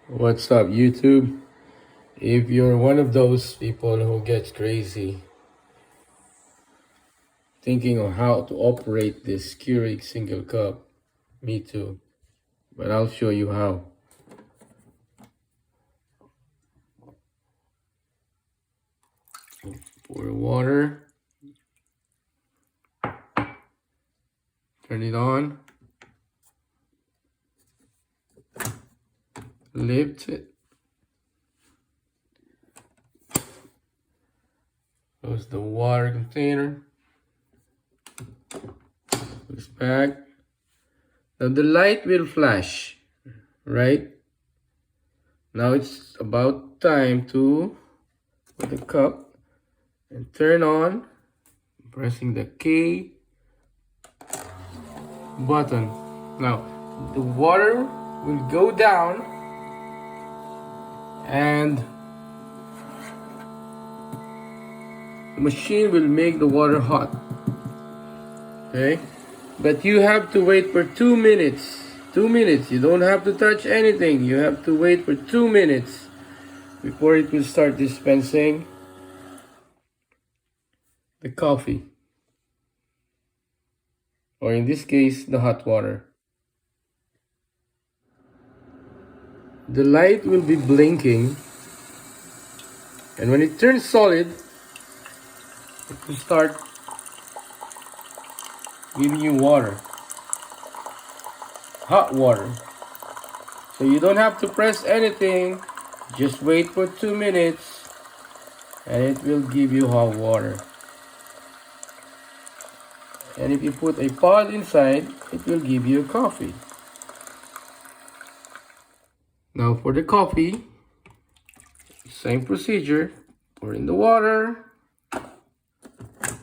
What's up, YouTube? If you're one of those people who gets crazy thinking of how to operate this Keurig single cup, me too. But I'll show you how. Pour water, turn it on, lift it, close the water container, push back. Now the light will flash, right? Now it's about time to put the cup and turn on, pressing the K button. Now the water will go down and the machine will make the water hot. Okay, but you have to wait for 2 minutes. 2 minutes. You don't have to touch anything. You have to wait for 2 minutes before it will start dispensing the coffee, or in this case, the hot water. The light will be blinking, and when it turns solid, it will start giving you water, hot water. So you don't have to press anything, just wait for 2 minutes and it will give you hot water. And if you put a pod inside, it will give you coffee. Now for the coffee, same procedure. Pour in the water,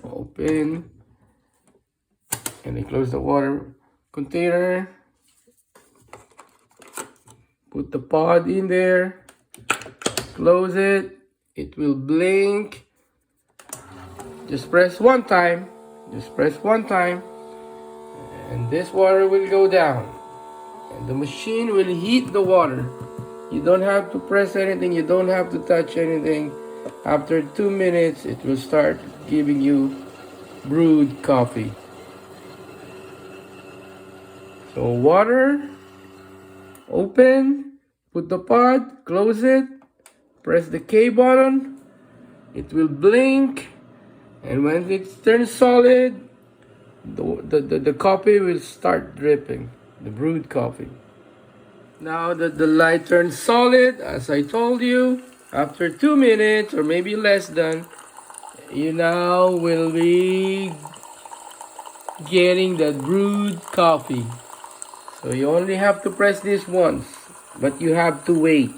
open, and then close the water container. Put the pod in there, close it, it will blink. Just press one time, and this water will go down. And the machine will heat the water. You don't have to press anything, you don't have to touch anything. After 2 minutes, it will start giving you brewed coffee. So water, open, put the pod, close it, press the K button, it will blink, and when it turns solid, the coffee will start dripping, the brewed coffee. Now that the light turns solid, as I told you, after 2 minutes or maybe less than, you now will be getting that brewed coffee. So you only have to press this once, but you have to wait.